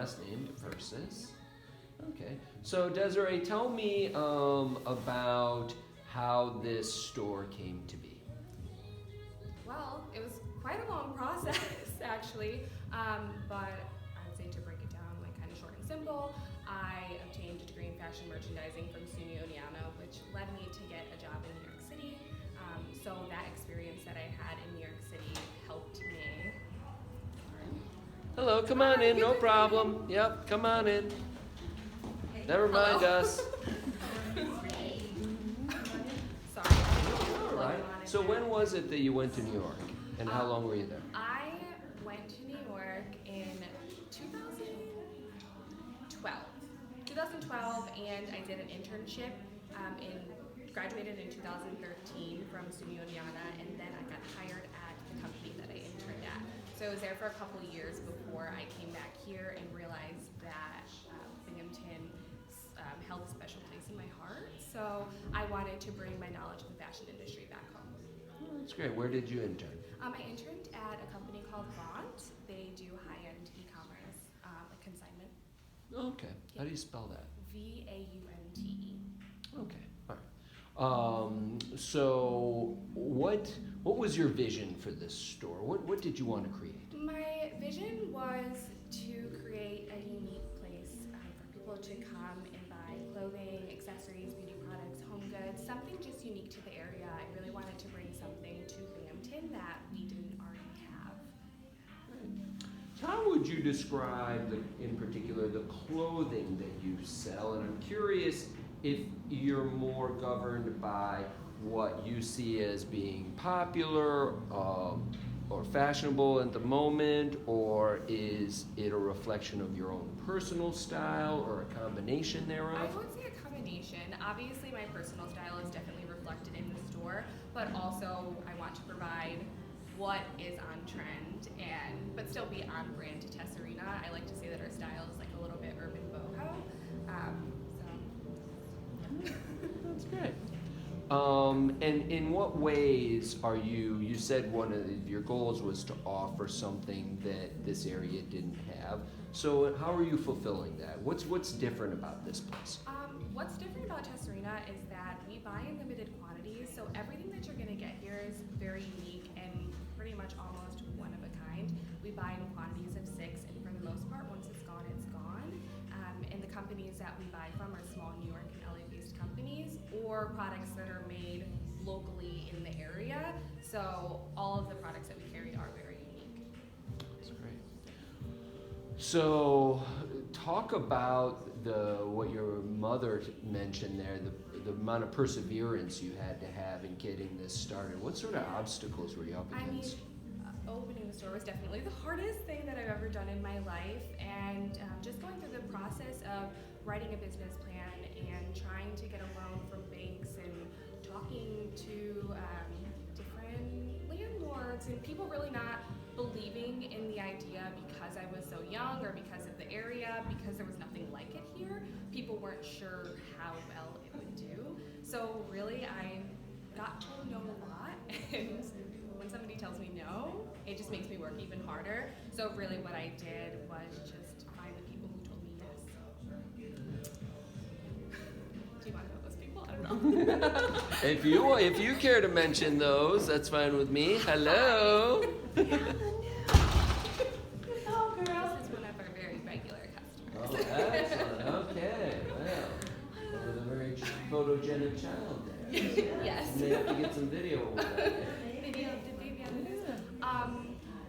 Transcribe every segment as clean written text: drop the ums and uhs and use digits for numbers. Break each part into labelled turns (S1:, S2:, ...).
S1: last name, Versus. Okay. So Desiree, tell me about how this store came to be.
S2: Well, it was quite a long process, actually, but I would say to break it down, like kind of short and simple, I obtained a degree in fashion merchandising from SUNY Oneonta, which led me to get a job in New York City. So that experience that I had in New York City helped me.
S1: Hello, come on in, no problem. Yep, come on in. Never mind
S2: Hello.
S1: us.
S2: Sorry.
S1: All right. So when was it that you went to New York, and how long were you there?
S2: I went to New York in 2012, and I did an internship graduated in 2013 from SUNY Oneonta, and then I got hired at the company that I interned at. So I was there for a couple of years before I came back here and realized that Binghamton held a special place in my heart. So I wanted to bring my knowledge of the fashion industry back home.
S1: Oh, that's great. Where did you intern?
S2: I interned at a company called Vaunt. They do high-end e-commerce, like consignment.
S1: Okay. How do you spell that?
S2: Vaunte.
S1: Okay. All right. So what was your vision for this store? What did you want to create?
S2: My vision was to create a unique place for people to come and buy clothing, accessories, beauty products, home goods, something just unique to the area. I really wanted to bring something to Binghamton that we didn't already have.
S1: So how would you describe, in particular, the clothing that you sell? And I'm curious if you're more governed by what you see as being popular or fashionable at the moment, or is it a reflection of your own personal style or a combination thereof?
S2: I would say a combination. Obviously, my personal style is definitely reflected in the store, but also I want to provide what is on trend but still be on brand to Tesserina. I like to say that our style is like a little bit urban boho.
S1: That's great. And in what ways are you said one of your goals was to offer something that this area didn't have. So how are you fulfilling that? What's different about this place?
S2: What's different about Tesserina is that we buy in limited quantities, so everything that you're going to get here is very unique and pretty much almost one of a kind. We buy in quantities of 6, and for the most part, once it's gone, it's gone. And the companies that we buy from are small New York and LA-based companies or products that are made locally in the area. So all of the products that we carry are very unique.
S1: That's great. So talk about what your mother mentioned there, the amount of perseverance you had to have in getting this started. What sort of obstacles were you up against?
S2: Opening the store was definitely the hardest thing that I've ever done in my life, and just going through the process of writing a business plan and trying to get a loan from banks and talking to different landlords and people really not believing in the idea because I was so young or because of the area, because there was nothing like it here. People weren't sure how well it would do. So really I got told no a lot, and when somebody tells me no, it just makes me work even harder. So really what I did was just find the people who told me yes. Do you want to know those people? I don't know.
S1: If you care to mention those, that's fine with me. Hello.
S2: This is one of our very regular customers.
S1: Oh, excellent. Okay. Well, with a very photogenic child there.
S2: Yes.
S1: You may have to get some video with that.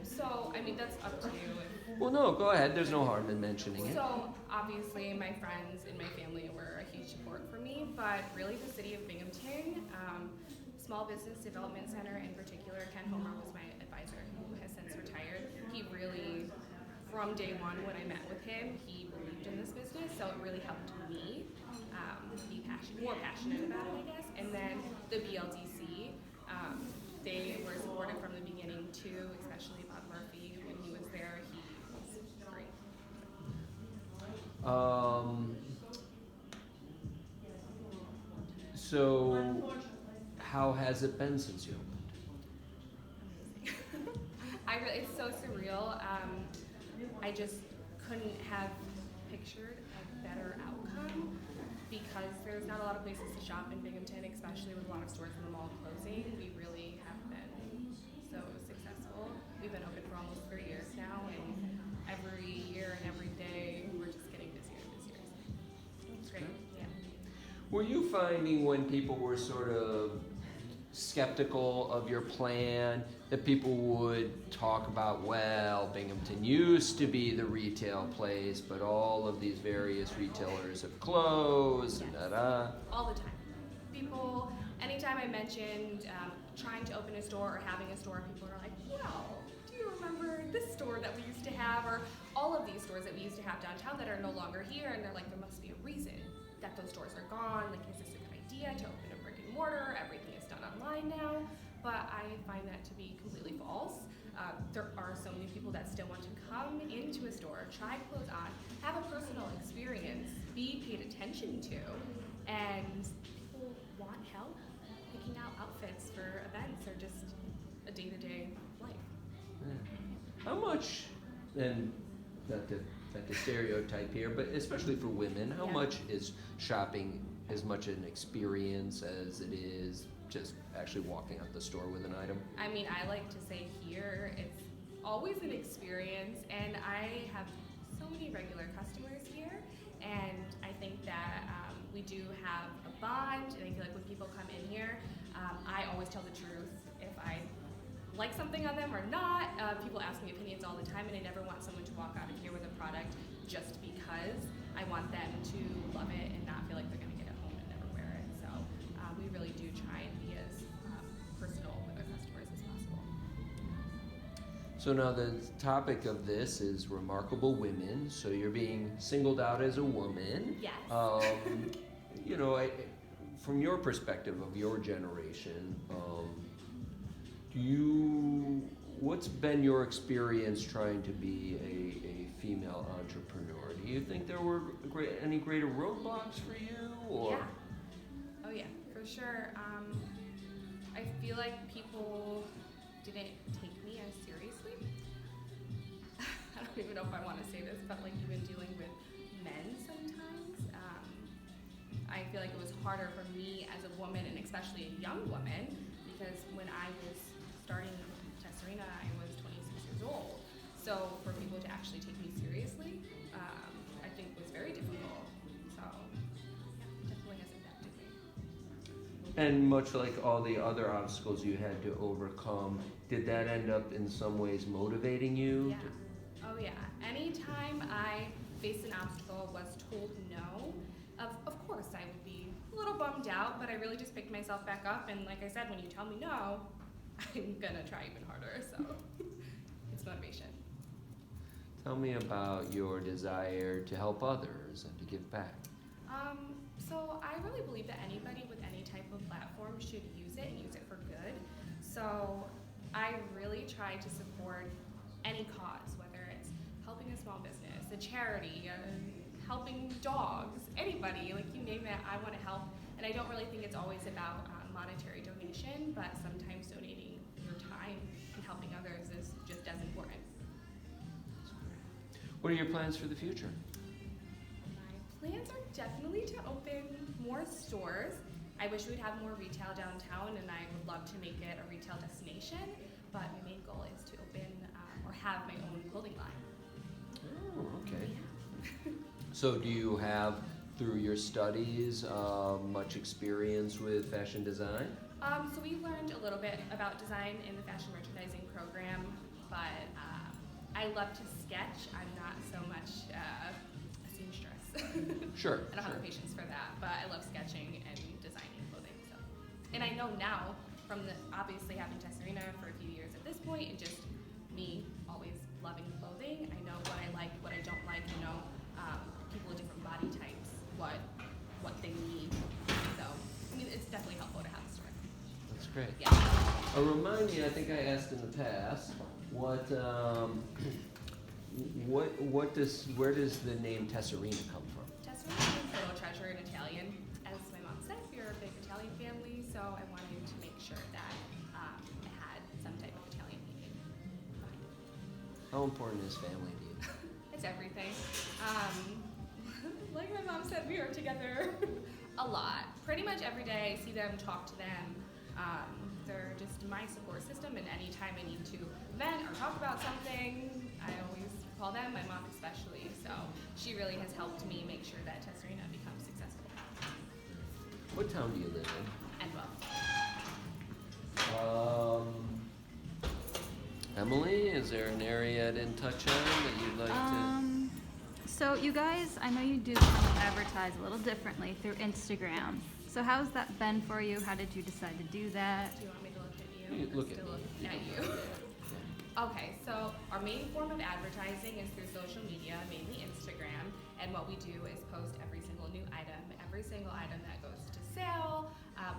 S2: So, I mean, that's up to you.
S1: Well, no, go ahead. There's no harm in mentioning it.
S2: So, obviously, my friends and my family were a huge support for me, but really the city of Binghamton, Small Business Development Center in particular, Ken Homer was my advisor, who has since retired. He really, from day one when I met with him, he believed in this business, so it really helped me be more passionate about it, I guess. And then the BLDC, they were supportive from the beginning too, especially Bob Murphy. When he was there, he was great.
S1: So how has it been since you opened?
S2: Amazing. It's so surreal. I just couldn't have pictured a better outcome because there's not a lot of places to shop in Binghamton, especially with a lot of stores in the mall closing. We really have been so successful. We've been open for almost 3 years now, and every year and every day we're just getting busier and busier. It's great. Yeah.
S1: Were you finding when people were sort of skeptical of your plan that people would talk about, well, Binghamton used to be the retail place, but all of these various retailers have closed, and da-da?
S2: All the time. People, anytime I mentioned trying to open a store or having a store, people are like, well, do you remember this store that we used to have, or all of these stores that we used to have downtown that are no longer here? And they're like, there must be a reason that those stores are gone. Like, is this a good idea to open a brick and mortar? Everything is done online now. But I find that to be completely false. There are so many people that still want to come into a store, try clothes on, have a personal experience, be paid attention to, and people want help picking out outfits for events or just a day-to-day life.
S1: Yeah. How much, and not to stereotype here, but especially for women, how much is shopping as much an experience as it is just actually walking out the store with an item?
S2: I mean, I like to say here, it's always an experience, and I have so many regular customers here, and I think that we do have a bond, and I feel like when people come in here, I always tell the truth. If I like something on them or not, people ask me opinions all the time, and I never want someone to walk out of here with a product just because. I want them to love it and not feel like they're gonna get it home and never wear it. So we really do try and be as personal with our customers as possible.
S1: So now the topic of this is remarkable women. So you're being singled out as a woman.
S2: Yes.
S1: You know, from your perspective of your generation, what's been your experience trying to be a female entrepreneur? Do you think there were any greater roadblocks for you, or?
S2: Yeah. Oh yeah, for sure. I feel like people didn't take me as seriously. I don't even know if I want to say this, but like even dealing with men sometimes, I feel like it was harder for me as a woman, and especially a young woman, because when I was starting Desiree, I was 26 years old. So for people to actually take me seriously, I think was very difficult. So yeah, definitely has impacted me.
S1: And much like all the other obstacles you had to overcome, did that end up in some ways motivating you?
S2: Yeah. Oh yeah. Anytime I faced an obstacle, was told no, of course I would be a little bummed out, but I really just picked myself back up, and like I said, when you tell me no, I'm gonna try even harder, so it's motivation.
S1: Tell me about your desire to help others and to give back.
S2: So I really believe that anybody with any type of platform should use it and use it for good. So I really try to support any cause, whether it's helping a small business, a charity, helping dogs, anybody, like you name it, I want to help. And I don't really think it's always about monetary donation, but sometimes donating your time and helping others is just as important.
S1: What are your plans for the future?
S2: My plans are definitely to open more stores. I wish we'd have more retail downtown, and I would love to make it a retail destination, but my main goal is to open or have my own clothing line.
S1: Oh, okay.
S2: Yeah.
S1: So do you have, through your studies, much experience with fashion design?
S2: So we learned a little bit about design in the fashion merchandising program, but I love to sketch. I'm not so much a seamstress.
S1: Sure.
S2: I don't have the patience for that, but I love sketching and designing clothing. So, and I know now from obviously having Desiree for a few years at this point, and just me always loving clothing. I know what I like, what I don't like. I know people with different body types, what they need. So, I mean, it's definitely helpful to have a store.
S1: That's great.
S2: Yeah.
S1: Remind me, I think I asked in the past, where does the name Tesserina come from?
S2: Desiree means little treasure in Italian. As my mom said, we are a big Italian family, so I wanted to make sure that it had some type of Italian meaning behind it.
S1: How important is family to you?
S2: It's It's everything. Like my mom said, we are together a lot. Pretty much every day, I see them, talk to them. They're just my support system, and anytime I need to vent or talk about something, I always call them, my mom especially. So she really has helped me make sure that Desiree becomes successful.
S1: What town do you live in?
S2: And well.
S1: Emily, is there an area I didn't touch on that you'd like to?
S3: So you guys, I know you do kind of advertise a little differently through Instagram. So how's that been for you? How did you decide to do that?
S2: Do you want me to look at you?
S1: You
S2: or
S1: look at
S2: still
S1: me.
S2: look at you? Okay, so our main form of advertising is through social media, mainly Instagram, and what we do is post every single new item, every single item that goes to sale.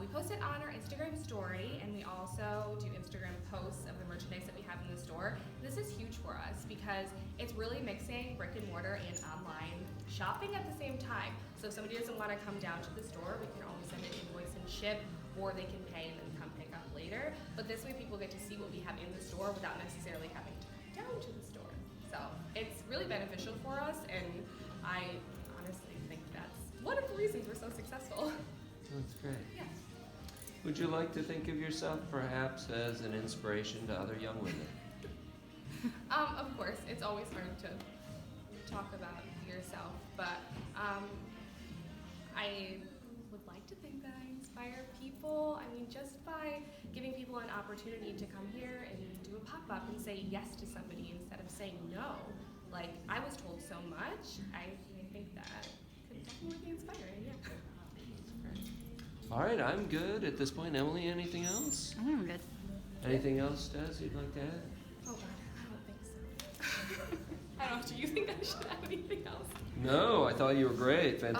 S2: We post it on our Instagram story, and we also do Instagram posts of the merchandise that we have in the store. This is huge for us because it's really mixing brick and mortar and online shopping at the same time. So if somebody doesn't want to come down to the store, we can always send an invoice and ship, or they can pay and then come pick up later. But this way people get to see what we have in the store without necessarily having to come down to the store. So it's really beneficial for us, and I honestly think that's one of the reasons we're so successful.
S1: That's great.
S2: Yeah.
S1: Would you like to think of yourself perhaps as an inspiration to other young women?
S2: Of course, it's always hard to talk about yourself, but I would like to think that I inspire people. I mean, just by giving people an opportunity to come here and do a pop-up and say yes to somebody instead of saying no. Like, I was told so much, I think that could definitely be inspiring, yeah.
S1: All right, I'm good at this point. Emily, anything else?
S3: I'm good.
S1: Anything else, Des, you'd like to add?
S2: Oh God, I don't think so. I don't know, do you think I should have anything else?
S1: No, I thought you were great. Fantastic.